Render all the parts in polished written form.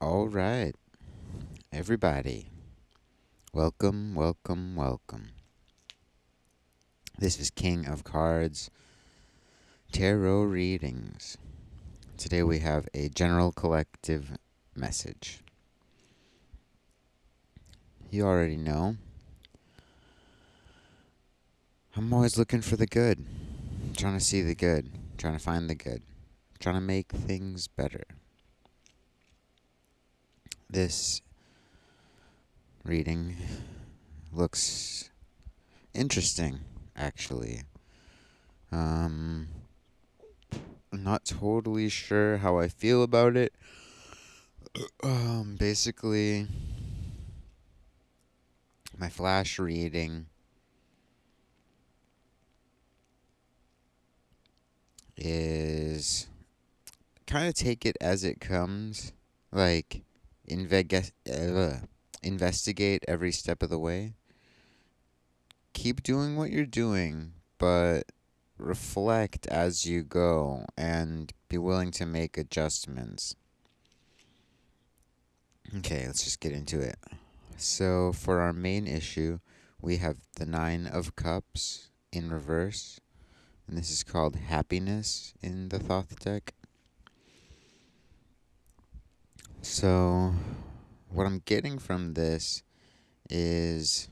All right, everybody. Welcome, welcome, welcome. This is King of Cards Tarot Readings. Today we have a general collective message. You already know, I'm always looking for the good, trying to see the good, trying to find the good, trying to make things better. This reading looks interesting, actually. I'm not totally sure how I feel about it. Basically, my flash reading is kind of take it as it comes, like investigate every step of the way. Keep doing what you're doing, but reflect as you go and be willing to make adjustments. Okay, let's just get into it. So, for our main issue, we have the Nine of Cups in reverse, and this is called Happiness in the Thoth deck. So, what I'm getting from this is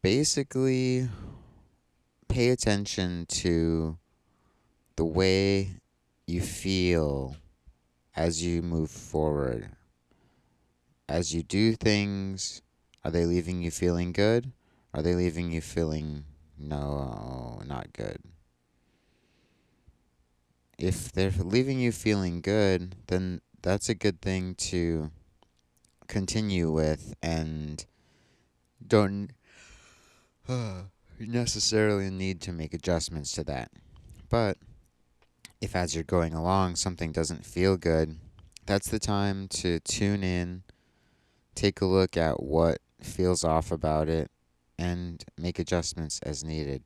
basically pay attention to the way you feel as you move forward. As you do things, are they leaving you feeling good? Are they leaving you feeling no, not good? If they're leaving you feeling good, then that's a good thing to continue with and don't necessarily need to make adjustments to that. But if as you're going along something doesn't feel good, that's the time to tune in, take a look at what feels off about it, and make adjustments as needed.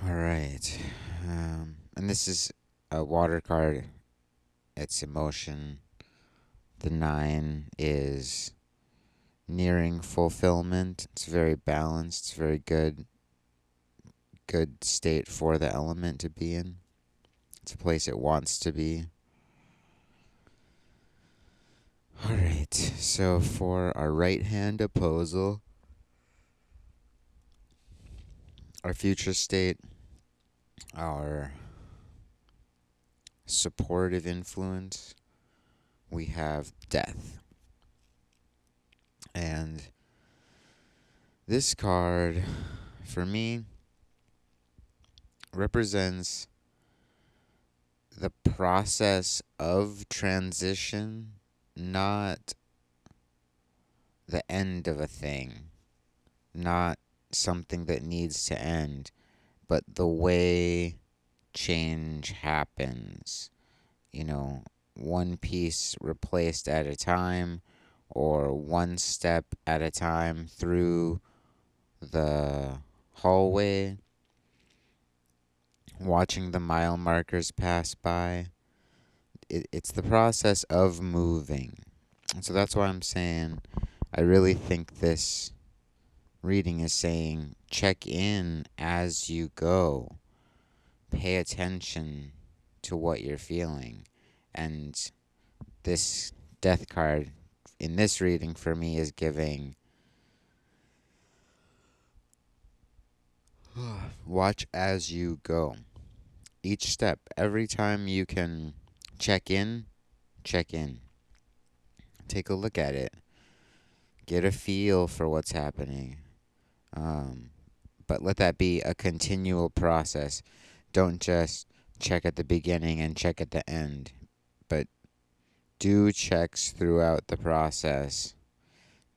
All right. And this is a water card. It's emotion. The nine is nearing fulfillment. It's very balanced. It's very good state for the element to be in. It's a place it wants to be. All right. So for our right hand opposal, our future state, our supportive influence, we have death. And this card, for me, represents the process of transition, not the end of a thing, not something that needs to end, but the way change happens. You know, one piece replaced at a time, or one step at a time through the hallway, watching the mile markers pass by. It's the process of moving. And so that's why I'm saying I really think this reading is saying check in as you go. Pay attention to what you're feeling. And this death card in this reading for me is giving watch as you go. Each step, every time you can check in, check in. Take a look at it. Get a feel for what's happening. Um, but let that be a continual process. Don't just check at the beginning and check at the end, but do checks throughout the process.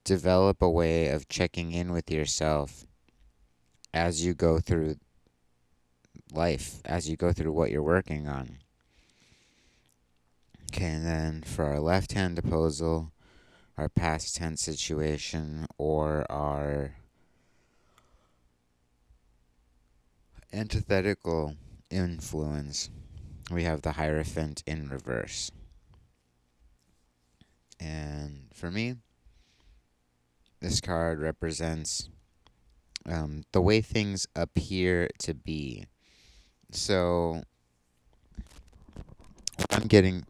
Develop a way of checking in with yourself as you go through life, as you go through what you're working on. Okay, and then for our left hand opposal, our past tense situation, or our antithetical influence, we have the Hierophant in reverse. And for me, this card represents the way things appear to be. So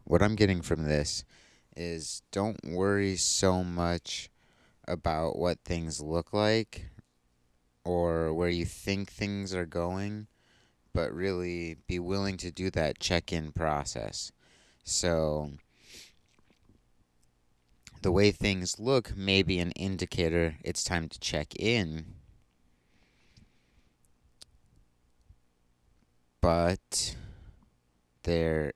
what I'm getting from this is don't worry so much about what things look like or where you think things are going, but really be willing to do that check-in process. So the way things look may be an indicator it's time to check in, but there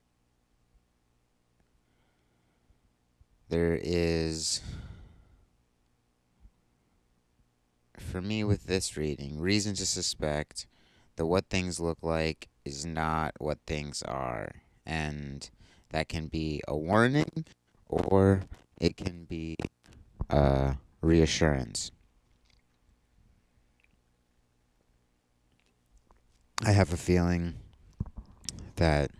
there is, for me with this reading, reason to suspect that what things look like is not what things are. And that can be a warning or it can be reassurance. I have a feeling that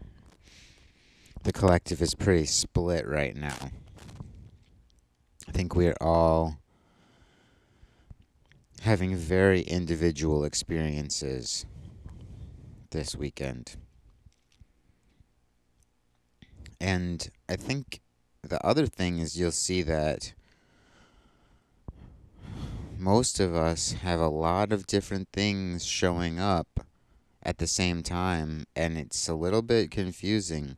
the collective is pretty split right now. I think we're all having very individual experiences this weekend. And I think the other thing is you'll see that most of us have a lot of different things showing up at the same time, and it's a little bit confusing.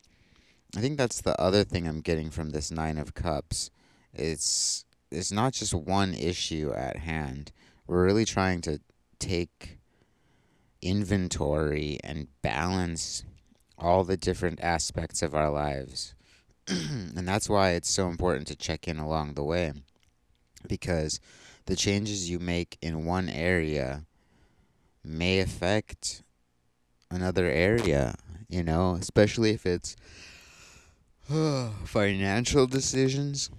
I think that's the other thing I'm getting from this Nine of Cups. It's not just one issue at hand. We're really trying to take inventory and balance all the different aspects of our lives. And that's why it's so important to check in along the way, because the changes you make in one area may affect another area, especially if it's financial decisions.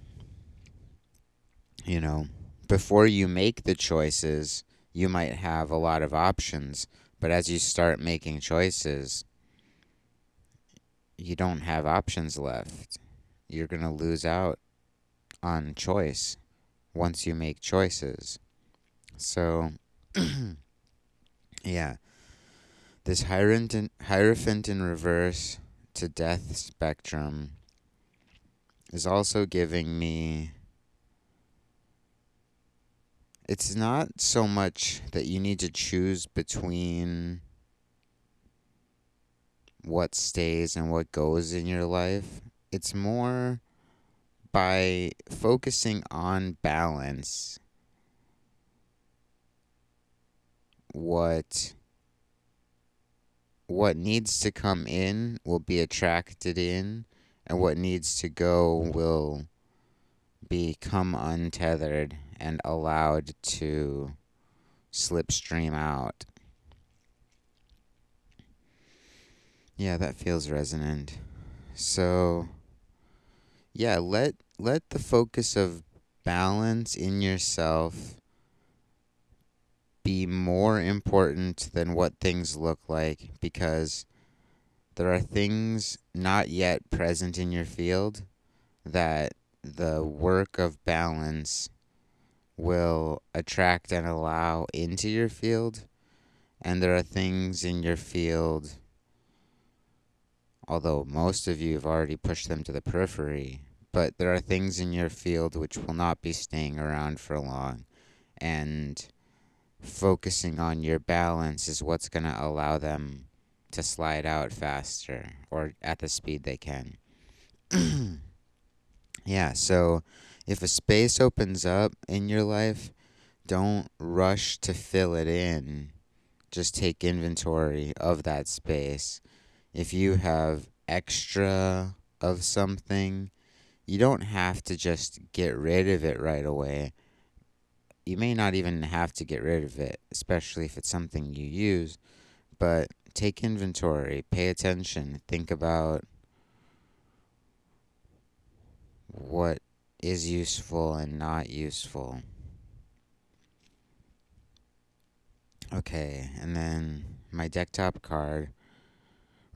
You know, before you make the choices, you might have a lot of options, but as you start making choices, you don't have options left. You're going to lose out on choice once you make choices. So, yeah, this Hierophant in reverse to death spectrum is also giving me. It's not so much that you need to choose between what stays and what goes in your life. It's more by focusing on balance, what needs to come in will be attracted in, and what needs to go will become untethered and allowed to slipstream out. Yeah, that feels resonant. So, yeah, let the focus of balance in yourself be more important than what things look like, because there are things not yet present in your field that the work of balance will attract and allow into your field. And there are things in your field, although most of you have already pushed them to the periphery, but there are things in your field which will not be staying around for long. And focusing on your balance is what's going to allow them to slide out faster or at the speed they can. Yeah, so if a space opens up in your life, don't rush to fill it in. Just take inventory of that space. If you have extra of something, you don't have to just get rid of it right away. You may not even have to get rid of it, especially if it's something you use, but take inventory, pay attention, think about what is useful and not useful. Okay, and then my deck top card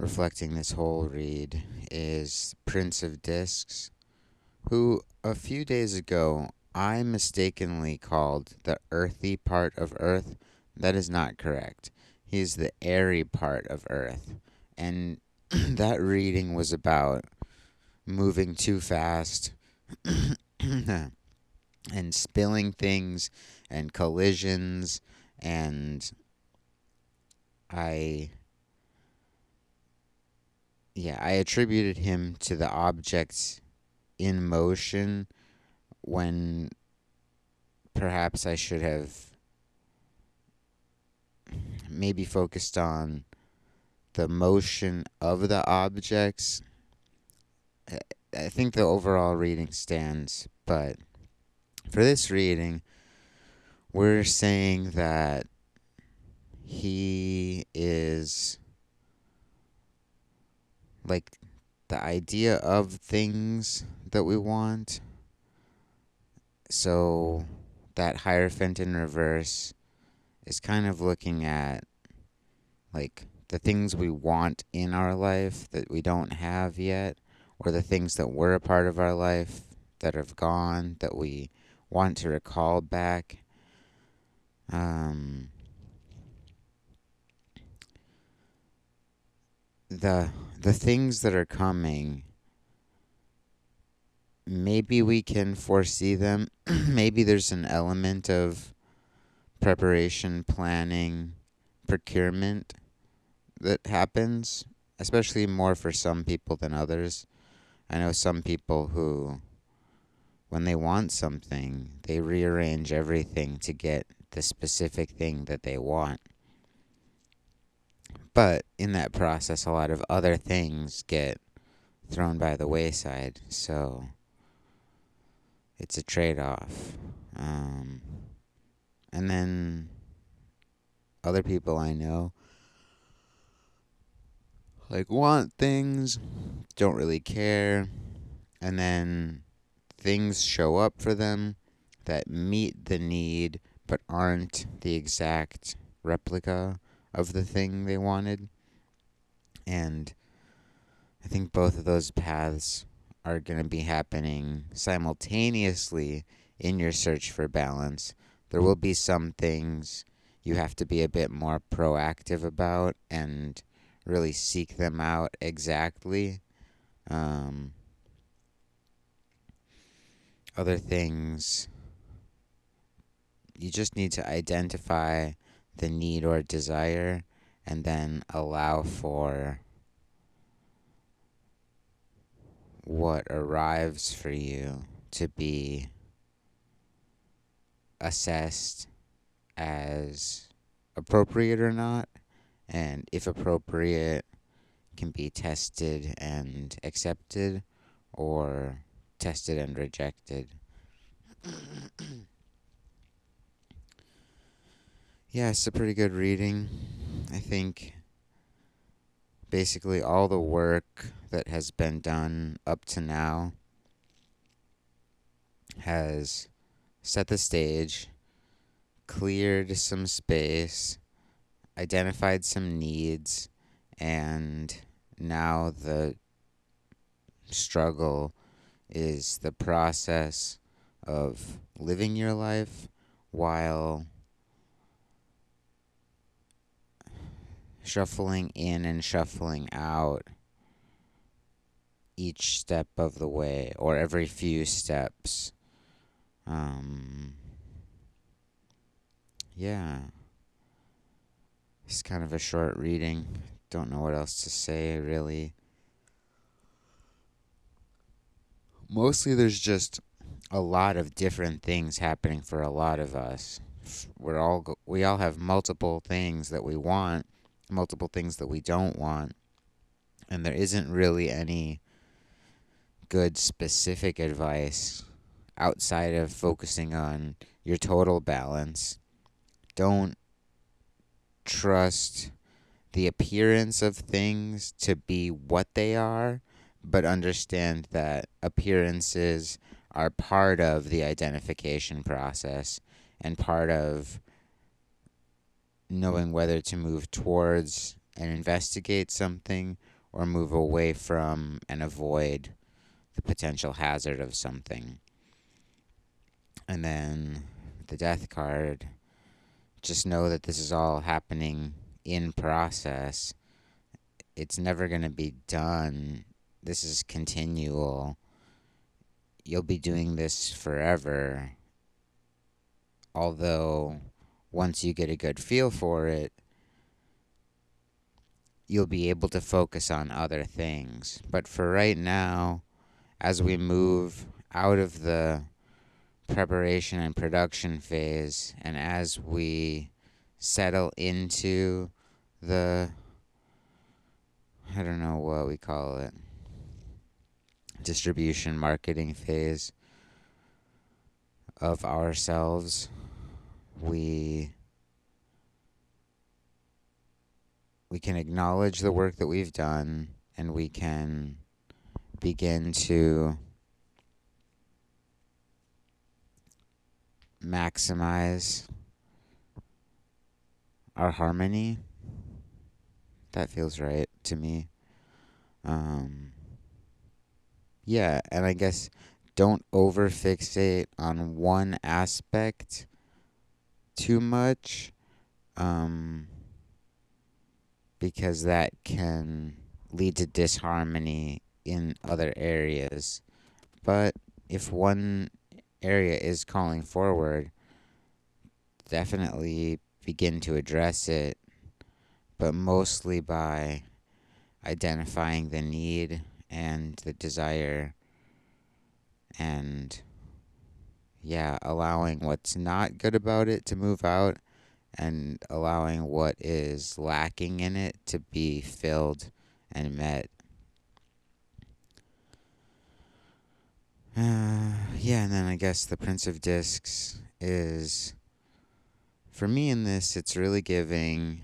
reflecting this whole read is Prince of Discs, who a few days ago I mistakenly called the earthy part of Earth. That is not correct. He's the airy part of Earth. And that reading was about moving too fast and spilling things and collisions, and I I attributed him to the objects in motion when perhaps I should have maybe focused on the motion of the objects. I think the overall reading stands, but for this reading, we're saying that he is like the idea of things that we want. So that Hierophant in reverse is kind of looking at like the things we want in our life that we don't have yet, or the things that were a part of our life that have gone that we want to recall back. Um, the things that are coming, maybe we can foresee them. Maybe there's an element of preparation, planning, procurement that happens, especially more for some people than others. I know some people who, when they want something, they rearrange everything to get the specific thing that they want. But in that process, a lot of other things get thrown by the wayside. So it's a trade off. And then other people I know like want things, don't really care, and then things show up for them that meet the need but aren't the exact replica of the thing they wanted. And I think both of those paths are going to be happening simultaneously in your search for balance. There will be some things you have to be a bit more proactive about and really seek them out exactly. Other things, you just need to identify the need or desire and then allow for what arrives for you to be assessed as appropriate or not, and if appropriate, can be tested and accepted or tested and rejected. Yeah, it's a pretty good reading. I think basically all the work that has been done up to now has set the stage, cleared some space, identified some needs, and now the struggle is the process of living your life while shuffling in and shuffling out each step of the way, or every few steps. Yeah. It's kind of a short reading. Don't know what else to say, really. Mostly there's just a lot of different things happening for a lot of us. We all have multiple things that we want, multiple things that we don't want, and there isn't really any good specific advice outside of focusing on your total balance. Don't trust the appearance of things to be what they are, but understand that appearances are part of the identification process and part of knowing whether to move towards and investigate something, or move away from and avoid the potential hazard of something. And then the death card, just know that this is all happening in process. It's never going to be done. This is continual. You'll be doing this forever. Although, once you get a good feel for it, you'll be able to focus on other things. But for right now, as we move out of the preparation and production phase, and as we settle into the, I don't know what we call it, distribution marketing phase of ourselves, we can acknowledge the work that we've done, and we can begin to maximize our harmony. That feels right to me. Yeah, and I guess don't over fixate on one aspect too much, because that can lead to disharmony in other areas. But if one area is calling forward, definitely begin to address it, but mostly by identifying the need and the desire, and yeah, allowing what's not good about it to move out, and allowing what is lacking in it to be filled and met. Yeah, and then I guess the Prince of Discs is, for me in this, it's really giving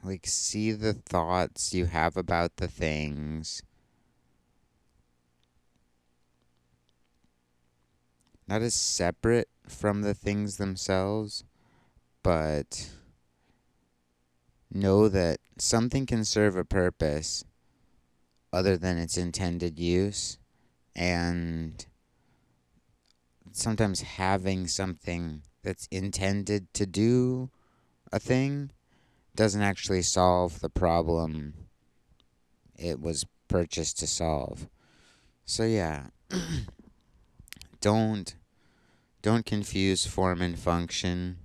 like, see the thoughts you have about the things, not as separate from the things themselves, but know that something can serve a purpose other than its intended use, and sometimes having something that's intended to do a thing doesn't actually solve the problem it was purchased to solve. So yeah, don't confuse form and function.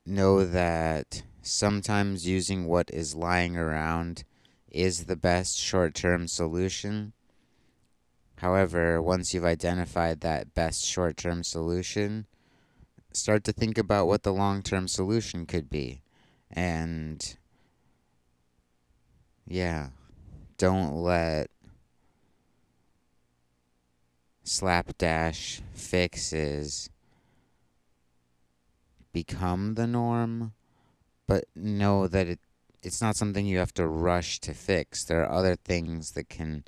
Know that sometimes using what is lying around is the best short-term solution. However, once you've identified that best short-term solution, start to think about what the long-term solution could be. And yeah, don't let slapdash fixes become the norm, but know that it's not something you have to rush to fix. There are other things that can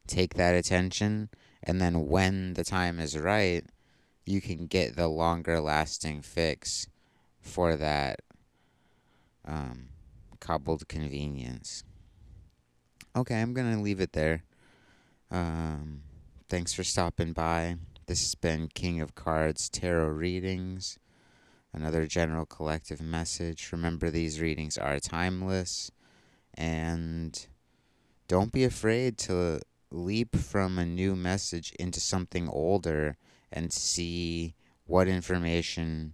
take that attention, and then when the time is right, you can get the longer lasting fix for that cobbled convenience. Okay, I'm going to leave it there. Thanks for stopping by. This has been King of Cards Tarot Readings, another general collective message. Remember, these readings are timeless, and don't be afraid to leap from a new message into something older and see what information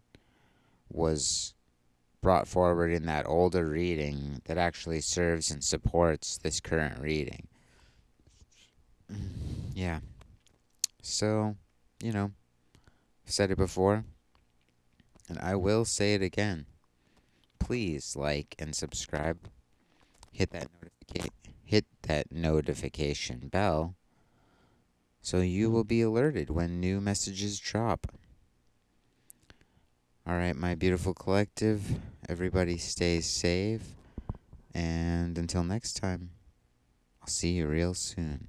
was brought forward in that older reading that actually serves and supports this current reading. Yeah. So, I've said it before, and I will say it again. Please like and subscribe. Hit that notification bell so you will be alerted when new messages drop. All right, my beautiful collective, everybody stay safe, and until next time, I'll see you real soon.